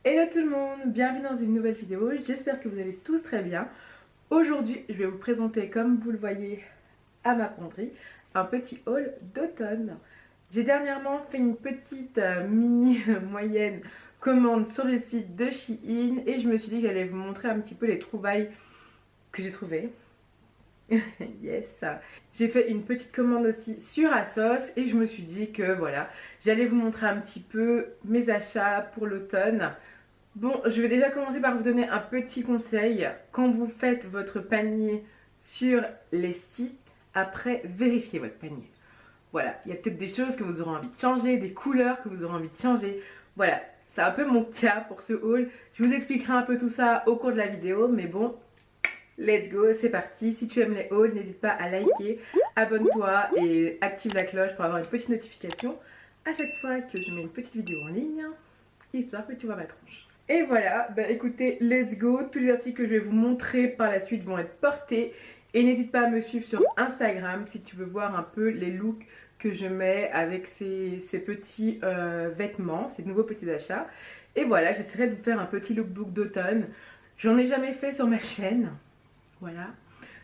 Hello tout le monde, bienvenue dans une nouvelle vidéo, j'espère que vous allez tous très bien. Aujourd'hui, je vais vous présenter, comme vous le voyez à ma penderie, un petit haul d'automne. J'ai dernièrement fait une petite mini moyenne commande sur le site de Shein et je me suis dit que j'allais vous montrer un petit peu les trouvailles que j'ai trouvées. Yes. J'ai fait une petite commande aussi sur ASOS et je me suis dit que voilà, j'allais vous montrer un petit peu mes achats pour l'automne. Bon, je vais déjà commencer par vous donner un petit conseil. Quand vous faites votre panier sur les sites, après, vérifiez votre panier. Voilà, il y a peut-être des choses que vous aurez envie de changer, des couleurs que vous aurez envie de changer. Voilà, c'est un peu mon cas pour ce haul. Je vous expliquerai un peu tout ça au cours de la vidéo, mais bon, let's go, c'est parti. Si tu aimes les hauls, n'hésite pas à liker, abonne-toi et active la cloche pour avoir une petite notification à chaque fois que je mets une petite vidéo en ligne, histoire que tu vois ma tronche. Et voilà, bah écoutez, let's go. Tous les articles que je vais vous montrer par la suite vont être portés. Et n'hésite pas à me suivre sur Instagram si tu veux voir un peu les looks que je mets avec ces petits vêtements, ces nouveaux petits achats. Et voilà, j'essaierai de vous faire un petit lookbook d'automne. J'en ai jamais fait sur ma chaîne, voilà.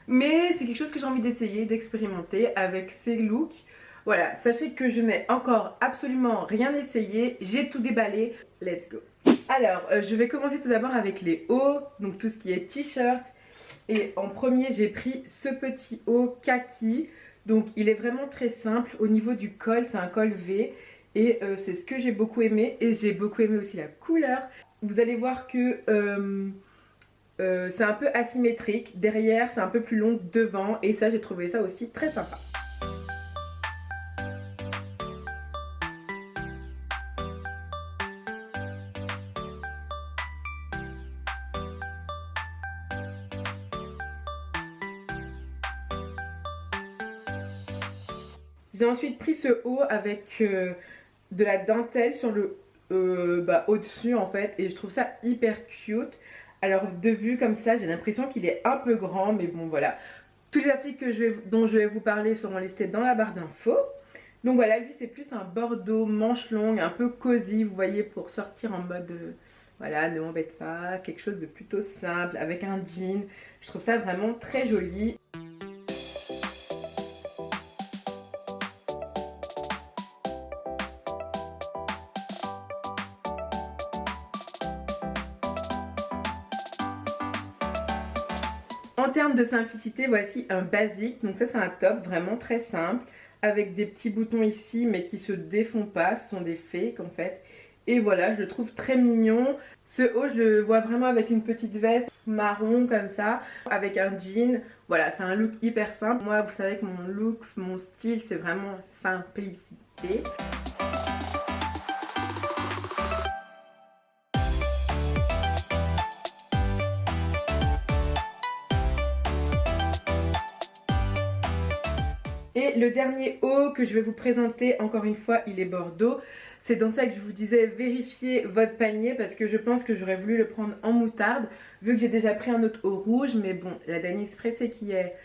Mais c'est quelque chose que j'ai envie d'essayer, d'expérimenter avec ces looks. Voilà, sachez que je n'ai encore absolument rien essayé, j'ai tout déballé, let's go. Alors, je vais commencer tout d'abord avec les hauts, donc tout ce qui est t-shirt. Et en premier, j'ai pris ce petit haut kaki. Donc, il est vraiment très simple. Au niveau du col, c'est un col V. Et c'est ce que j'ai beaucoup aimé. Et j'ai beaucoup aimé aussi la couleur. Vous allez voir que c'est un peu asymétrique. Derrière, c'est un peu plus long que devant. Et ça, j'ai trouvé ça aussi très sympa. J'ai ensuite pris ce haut avec de la dentelle sur le au-dessus en fait, et je trouve ça hyper cute. Alors de vue comme ça, j'ai l'impression qu'il est un peu grand, mais bon voilà. Tous les articles dont je vais vous parler seront listés dans la barre d'infos. Donc voilà, lui c'est plus un bordeaux manche longue, un peu cosy, vous voyez, pour sortir en mode voilà, ne m'embête pas, quelque chose de plutôt simple avec un jean. Je trouve ça vraiment très joli. En termes de simplicité, voici un basique. Donc ça c'est un top vraiment très simple avec des petits boutons ici mais qui se défont pas. Ce sont des fakes en fait. Et voilà, je le trouve très mignon. Ce haut, je le vois vraiment avec une petite veste marron comme ça, avec un jean. Voilà, c'est un look hyper simple. Moi, vous savez que mon look, mon style, c'est vraiment simplicité. Et le dernier haut que je vais vous présenter, encore une fois, il est Bordeaux. C'est dans ça que je vous disais, vérifiez votre panier parce que je pense que j'aurais voulu le prendre en moutarde vu que j'ai déjà pris un autre haut rouge. Mais bon, la Danice Pressé qui est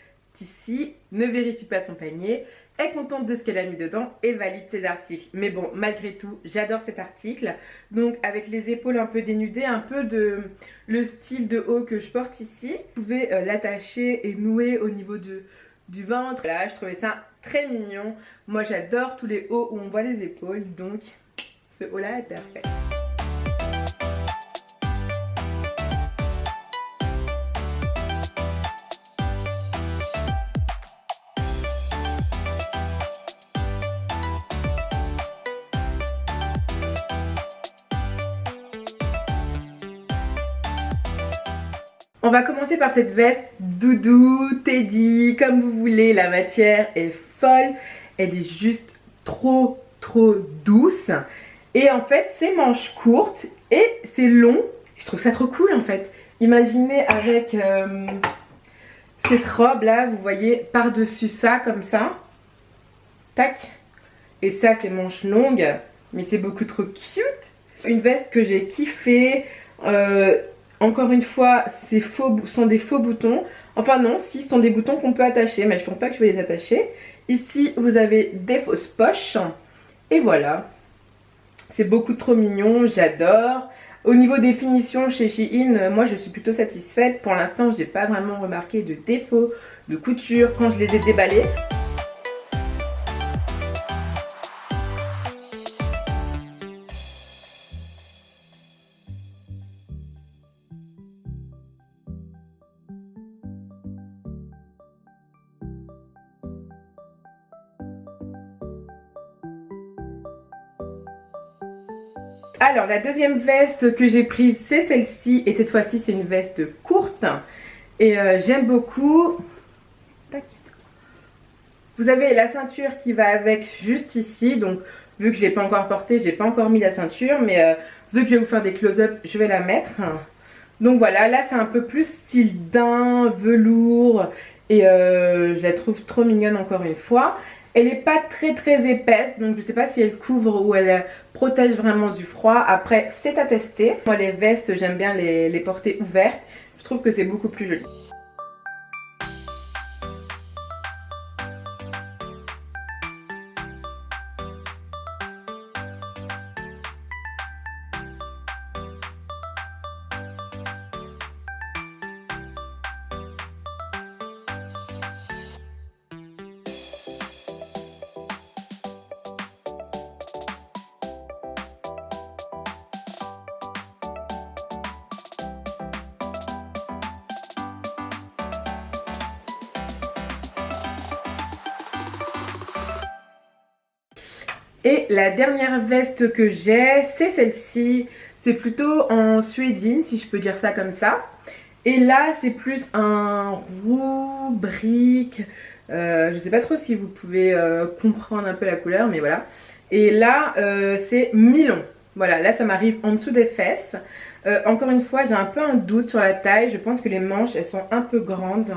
ici ne vérifie pas son panier, est contente de ce qu'elle a mis dedans et valide ses articles. Mais bon, malgré tout, j'adore cet article. Donc avec les épaules un peu dénudées, un peu de le style de haut que je porte ici. Vous pouvez l'attacher et nouer au niveau du ventre. Là, je trouvais ça très mignon. Moi, j'adore tous les hauts où on voit les épaules, donc ce haut-là est parfait. On va commencer par cette veste doudou, teddy, comme vous voulez. La matière est folle. Elle est juste trop douce. Et en fait, c'est manches courtes et c'est long. Je trouve ça trop cool en fait. Imaginez avec cette robe là, vous voyez, par-dessus ça, comme ça. Tac. Et ça, c'est manches longues. Mais c'est beaucoup trop cute. Une veste que j'ai kiffée. Encore une fois, sont des faux boutons. Enfin non, si, ce sont des boutons qu'on peut attacher, mais je ne pense pas que je vais les attacher. Ici, vous avez des fausses poches. Et voilà. C'est beaucoup trop mignon, j'adore. Au niveau des finitions chez Shein, moi je suis plutôt satisfaite. Pour l'instant, j'ai pas vraiment remarqué de défauts de couture quand je les ai déballés. Alors la deuxième veste que j'ai prise, c'est celle-ci, et cette fois-ci c'est une veste courte et j'aime beaucoup. Tac. Vous avez la ceinture qui va avec juste ici, donc vu que je ne l'ai pas encore portée, j'ai pas encore mis la ceinture, mais vu que je vais vous faire des close-up, je vais la mettre. Donc voilà, là c'est un peu plus style daim, velours, et je la trouve trop mignonne encore une fois. Elle n'est pas très épaisse, donc je ne sais pas si elle couvre ou elle protège vraiment du froid. Après, c'est à tester. Moi, les vestes, j'aime bien les porter ouvertes. Je trouve que c'est beaucoup plus joli. Et la dernière veste que j'ai, c'est celle-ci. C'est plutôt en suédine, si je peux dire ça comme ça. Et là, c'est plus un roux, brique. Je sais pas trop si vous pouvez comprendre un peu la couleur, mais voilà. Et là, c'est mi-long. Voilà, là, ça m'arrive en dessous des fesses. Encore une fois, j'ai un peu un doute sur la taille. Je pense que les manches, elles sont un peu grandes.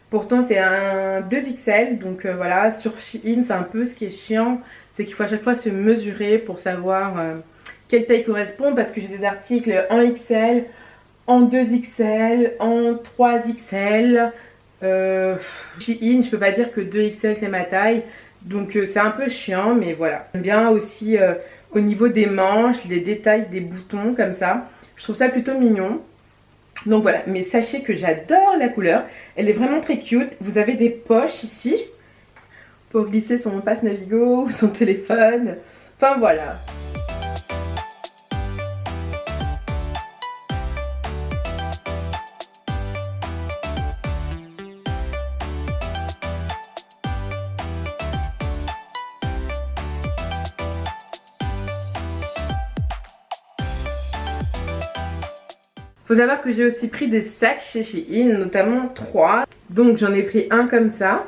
Pourtant c'est un 2XL, donc voilà, sur Shein c'est un peu ce qui est chiant, c'est qu'il faut à chaque fois se mesurer pour savoir quelle taille correspond, parce que j'ai des articles en XL, en 2XL, en 3XL. Shein, je peux pas dire que 2XL c'est ma taille, donc c'est un peu chiant, mais voilà. J'aime bien aussi au niveau des manches, les détails des boutons comme ça, je trouve ça plutôt mignon. Donc voilà, mais sachez que j'adore la couleur, elle est vraiment très cute. Vous avez des poches ici pour glisser son passe Navigo ou son téléphone. Enfin voilà. Faut savoir que j'ai aussi pris des sacs chez Shein, notamment 3. Donc j'en ai pris un comme ça,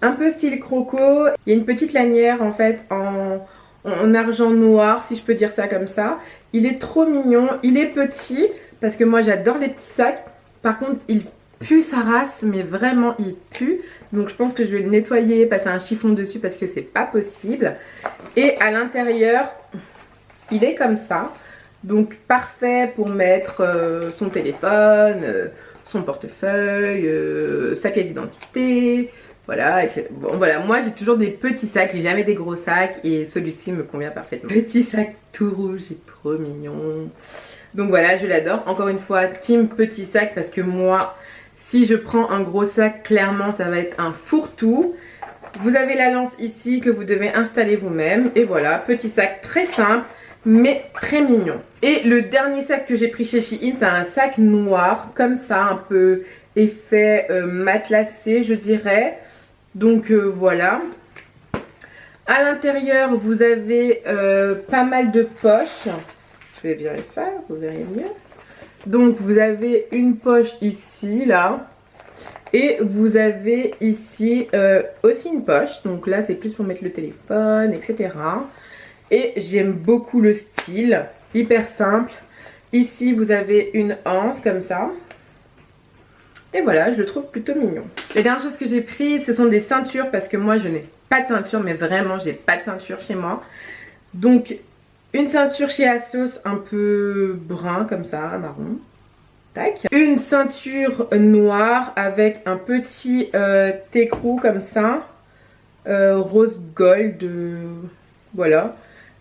un peu style croco. Il y a une petite lanière en fait en argent noir, si je peux dire ça comme ça. Il est trop mignon, il est petit, parce que moi j'adore les petits sacs. Par contre il pue sa race, mais vraiment il pue. Donc je pense que je vais le nettoyer, passer un chiffon dessus parce que c'est pas possible. Et à l'intérieur, il est comme ça. Donc parfait pour mettre son téléphone, son portefeuille, sa pièce d'identité, voilà, etc. Bon voilà, moi j'ai toujours des petits sacs, j'ai jamais des gros sacs et celui-ci me convient parfaitement. Petit sac tout rouge, c'est trop mignon. Donc voilà, je l'adore. Encore une fois, team petit sac, parce que moi, si je prends un gros sac, clairement ça va être un fourre-tout. Vous avez la lance ici que vous devez installer vous-même. Et voilà, petit sac très simple mais très mignon. Et le dernier sac que j'ai pris chez Shein, c'est un sac noir comme ça, un peu effet matelassé je dirais. Donc voilà. À l'intérieur vous avez pas mal de poches. Je vais virer ça, vous verrez mieux. Donc vous avez une poche ici là. Et vous avez ici aussi une poche. Donc là c'est plus pour mettre le téléphone, etc. Et j'aime beaucoup le style, hyper simple. Ici vous avez une anse comme ça. Et voilà, je le trouve plutôt mignon. Les dernières choses que j'ai prises, ce sont des ceintures, parce que moi je n'ai pas de ceinture, mais vraiment j'ai pas de ceinture chez moi. Donc une ceinture chez Asos un peu brun comme ça, marron. Tac. Une ceinture noire avec un petit écrou comme ça, rose gold, voilà.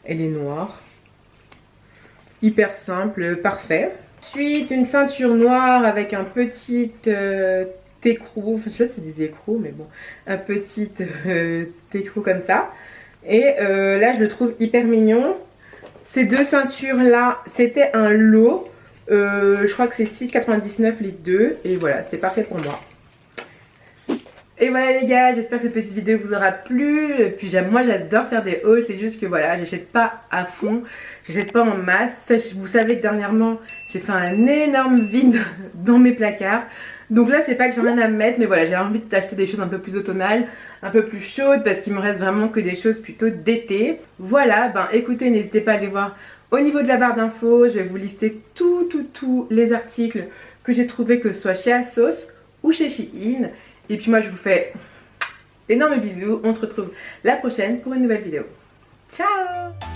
Elle est noire. hyper simple, parfait. Ensuite, une ceinture noire avec un petit écrou, enfin je sais pas si c'est des écrous mais bon, un petit écrou comme ça. Et là je le trouve hyper mignon. Ces deux ceintures là, c'était un lot, je crois que c'est 6,99 les deux. Et voilà, c'était parfait pour moi. Et voilà les gars, j'espère que cette petite vidéo vous aura plu. Et puis moi j'adore faire des hauls, c'est juste que voilà, j'achète pas à fond, j'achète pas en masse. Vous savez que dernièrement j'ai fait un énorme vide dans mes placards. Donc là c'est pas que j'ai rien à me mettre, mais voilà, j'ai envie d'acheter des choses un peu plus automnales, un peu plus chaudes, parce qu'il me reste vraiment que des choses plutôt d'été. Voilà, ben écoutez, n'hésitez pas à aller voir au niveau de la barre d'infos, je vais vous lister tous les articles que j'ai trouvé, que ce soit chez ASOS ou chez Shein. Et puis moi je vous fais d'énormes bisous, on se retrouve la prochaine pour une nouvelle vidéo. Ciao!